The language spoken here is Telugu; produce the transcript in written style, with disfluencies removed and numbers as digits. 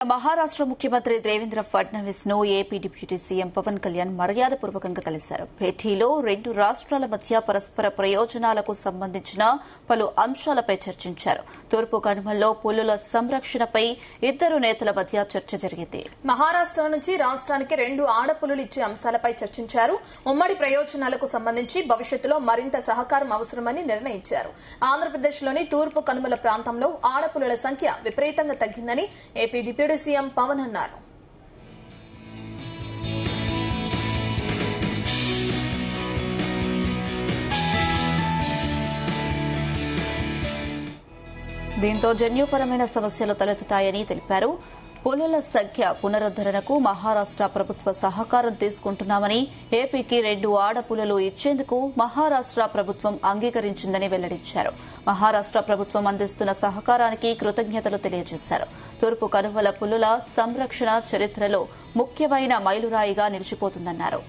మహారాష్ట్ర ముఖ్యమంత్రి దేవేంద్ర ఫడ్నవీస్ ను AP deputy CM Pawan Kalyan మర్యాదపూర్వకంగా కలిశారు. భేటీలో రెండు రాష్ట్రాల మధ్య పరస్పర ప్రయోజనాలకు సంబంధించిన పలు అంశాలపై చర్చించారు. తూర్పు కనుమల్లో పులుల సంరక్షణపై ఇద్దరు నేతల మధ్య చర్చ జరిగింది. మహారాష్ట్ర నుంచి రాష్ట్రానికి 2 ఆడపులులు ఇచ్చే అంశాలపై చర్చించారు. ఉమ్మడి ప్రయోజనాలకు సంబంధించి భవిష్యత్తులో మరింత సహకారం అవసరమని నిర్ణయించారు. ఆంధ్రప్రదేశ్లోని తూర్పు కనుమల ప్రాంతంలో ఆడపులుల సంఖ్య విపరీతంగా తగ్గిందని ఏపీ డిప్యూటీ సీఎం పవన్ అన్నారు. దీంతో జన్యుపరమైన సమస్యలు తలెత్తుతాయని తెలిపారు. పులుల సంఖ్య పునరుద్దరణకు మహారాష్ట్ర ప్రభుత్వ సహకారం తీసుకుంటున్నామని, ఏపీకి 2 ఆడపులులు ఇచ్చేందుకు మహారాష్ట్ర ప్రభుత్వం అంగీకరించిందని వెల్లడించారు. మహారాష్ట్ర ప్రభుత్వం అందిస్తున్న సహకారానికి కృతజ్ఞతలు తెలియజేశారు. తూర్పు కనుమల పులుల సంరక్షణ చరిత్రలో ముఖ్యమైన మైలురాయిగా నిలిచిపోతుందన్నారు.